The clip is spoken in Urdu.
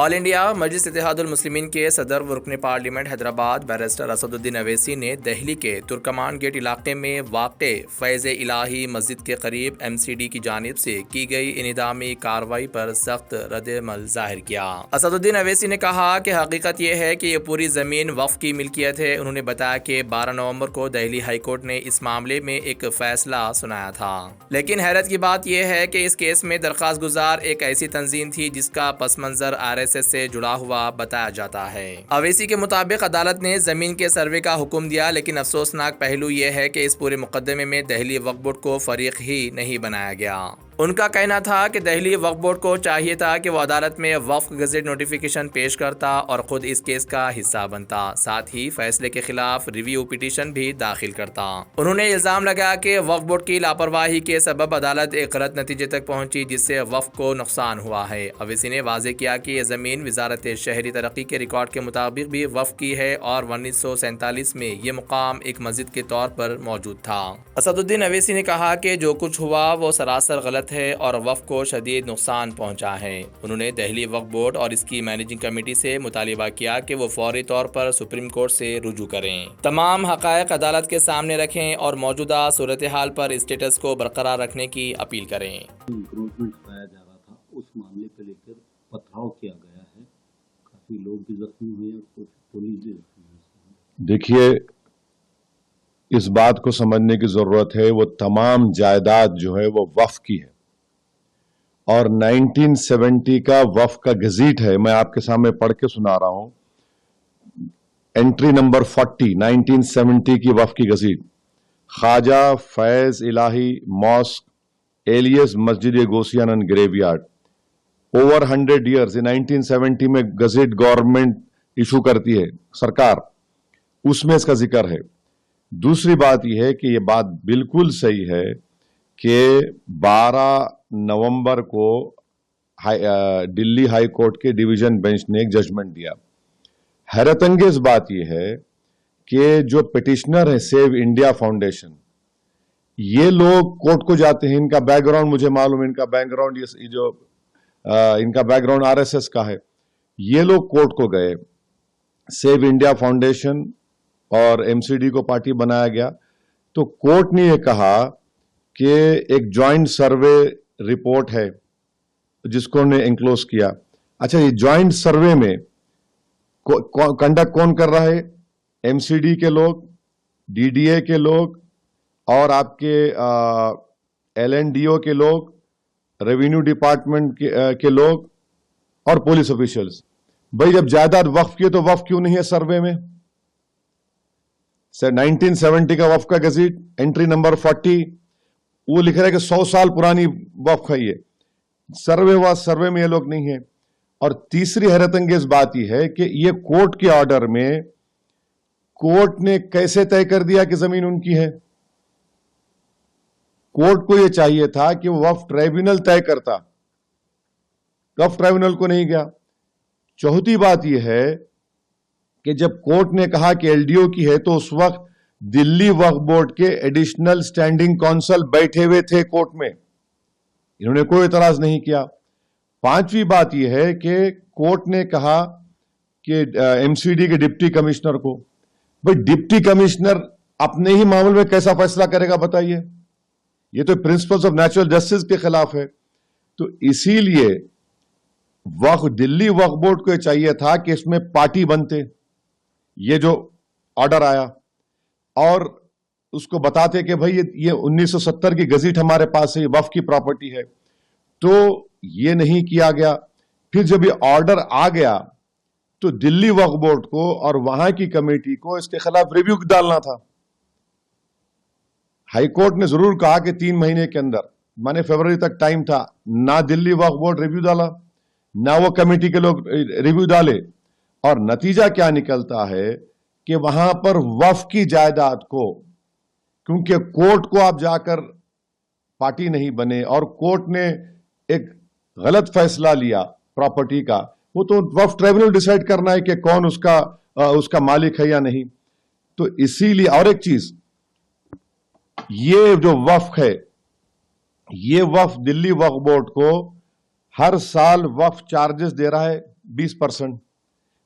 آل انڈیا مجلس اتحاد المسلمین کے صدر و رکن پارلیمنٹ حیدرآباد بیرسٹر اسد الدین اویسی نے دہلی کے ترکمان گیٹ علاقے میں واقع فیض الہی مسجد کے قریب MCD کی جانب سے کی گئی انہدامی کارروائی پر سخت رد عمل ظاہر کیا۔ اسد الدین اویسی نے کہا کہ حقیقت یہ ہے کہ یہ پوری زمین وقف کی ملکیت ہے۔ انہوں نے بتایا کہ 12 نومبر کو دہلی ہائی کورٹ نے اس معاملے میں ایک فیصلہ سنایا تھا، لیکن حیرت کی بات یہ ہے کہ اس کیس میں درخواست گزار ایک ایسی تنظیم تھی جس کا پس منظر RSS سے جڑا ہوا بتایا جاتا ہے۔ اویسی کے مطابق عدالت نے زمین کے سروے کا حکم دیا، لیکن افسوسناک پہلو یہ ہے کہ اس پورے مقدمے میں دہلی وقف بورڈ کو فریق ہی نہیں بنایا گیا۔ ان کا کہنا تھا کہ دہلی وقف بورڈ کو چاہیے تھا کہ وہ عدالت میں وقف گزٹ نوٹیفیکیشن پیش کرتا اور خود اس کیس کا حصہ بنتا، ساتھ ہی فیصلے کے خلاف ریویو پٹیشن بھی داخل کرتا۔ انہوں نے الزام لگایا کہ وقف بورڈ کی لاپرواہی کے سبب عدالت ایک غلط نتیجے تک پہنچی جس سے وقف کو نقصان ہوا ہے۔ اویسی نے واضح کیا کہ یہ زمین وزارت شہری ترقی کے ریکارڈ کے مطابق بھی وقف کی ہے اور 1947 میں یہ مقام ایک مسجد کے طور پر موجود تھا۔ اسد الدین اویسی نے کہا کہ جو کچھ ہوا وہ سراسر غلط ہے اور وقف کو شدید نقصان پہنچا ہے۔ انہوں نے دہلی وقف بورڈ اور اس کی مینیجنگ کمیٹی سے مطالبہ کیا کہ وہ فوری طور پر سپریم کورٹ سے رجوع کریں، تمام حقائق عدالت کے سامنے رکھیں اور موجودہ صورتحال پر اسٹیٹس کو برقرار رکھنے کی اپیل کریں۔ انکروچمنٹ کرایا جا رہا تھا، اس معاملے کو لے کر پتھراؤ کیا گیا ہے، کافی لوگ بھی زخمی ہوئے اور کچھ پولیس بھی زخمی ہوئی۔ دیکھیے، اس بات کو سمجھنے کی ضرورت ہے وہ تمام جائیداد جو ہے وہ وقف کی ہے اور 1970 کا وقف کا گزٹ ہے۔ میں آپ کے سامنے پڑھ کے سنا رہا ہوں، انٹری نمبر 40 1970 کی وقف کی گزٹ، خواجہ فیض الہی mask alias Masjid گوسیان and گریو yard, over 100 years 1970 میں گزٹ گورنمنٹ ایشو کرتی ہے سرکار، اس میں اس کا ذکر ہے۔ دوسری بات یہ ہے کہ یہ بات بالکل صحیح ہے کہ 12 نومبر کو دلی ہائی کورٹ کے ڈویژن بینچ نے ایک ججمنٹ دیا۔ حیرت انگیز بات یہ ہے کہ جو پٹیشنر ہے سیو انڈیا فاؤنڈیشن، یہ لوگ کورٹ کو جاتے ہیں، ان کا بیک گراؤنڈ مجھے معلوم ہے، ان کا بیک گراؤنڈ RSS کا ہے۔ یہ لوگ کورٹ کو گئے، سیو انڈیا فاؤنڈیشن اور MCD کو پارٹی بنایا گیا، تو کورٹ نے یہ کہا کہ ایک جوائنٹ سروے رپورٹ ہے جس کو انہوں نے انکلوز کیا۔ اچھا، یہ جوائنٹ سروے میں کنڈکٹ کون کر رہا ہے؟ MCD کے لوگ، DDA کے لوگ اور آپ کے LNDO کے لوگ، ریونیو ڈپارٹمنٹ کے لوگ اور پولیس آفیشلز۔ بھائی جب جائیداد وقف کی تو وقف کیوں نہیں ہے سروے میں؟ 1970 کا وقف کا گزٹ، انٹری نمبر 40، وہ لکھ رہا ہے کہ 100 سال پرانی وقف ہے، یہ سروے ہوا، سروے میں یہ لوگ نہیں ہیں۔ اور تیسری حیرت انگیز بات یہ ہے کہ یہ کورٹ کے آرڈر میں کورٹ نے کیسے طے کر دیا کہ زمین ان کی ہے؟ کورٹ کو یہ چاہیے تھا کہ وہ وقف ٹریبیونل طے کرتا، وقف ٹریبیونل کو نہیں گیا۔ چوتھی بات یہ ہے کہ جب کورٹ نے کہا کہ LDO کی ہے تو اس وقت دلی وقف بورڈ کے ایڈیشنل اسٹینڈنگ کونسل بیٹھے ہوئے تھے کورٹ میں، انہوں نے کوئی اعتراض نہیں کیا۔ پانچویں بات یہ ہے کہ کورٹ نے کہا کہ MCD کے ڈپٹی کمشنر کو، بھائی ڈپٹی کمشنر اپنے ہی معاملے میں کیسا فیصلہ کرے گا بتائیے؟ یہ تو پرنسپلز آف نیچرل جسٹس کے خلاف ہے۔ تو اسی لیے دلی وقف بورڈ کو یہ چاہیے تھا کہ اس میں پارٹی بنتے، یہ جو آرڈر آیا، اور اس کو بتاتے کہ بھائی یہ 1970 کی گزٹ ہمارے پاس ہے، یہ وقف کی پراپرٹی ہے، تو یہ نہیں کیا گیا۔ پھر جب یہ آرڈر آ گیا تو دلی وقف بورڈ کو اور وہاں کی کمیٹی کو اس کے خلاف ریویو ڈالنا تھا۔ ہائی کورٹ نے ضرور کہا کہ 3 مہینے کے اندر، مانے فروری تک ٹائم تھا، نہ دلی وقف بورڈ ریویو ڈالا نہ وہ کمیٹی کے لوگ ریویو ڈالے، اور نتیجہ کیا نکلتا ہے کہ وہاں پر وقف کی جائیداد کو، کیونکہ کورٹ کو آپ جا کر پارٹی نہیں بنے اور کورٹ نے ایک غلط فیصلہ لیا پراپرٹی کا، وہ تو وقف ٹریبیونل ڈیسائیڈ کرنا ہے کہ کون اس کا مالک ہے یا نہیں۔ تو اسی لیے، اور ایک چیز، یہ جو وقف ہے، یہ وقف دلی وقف بورڈ کو ہر سال وقف چارجز دے رہا ہے 20%,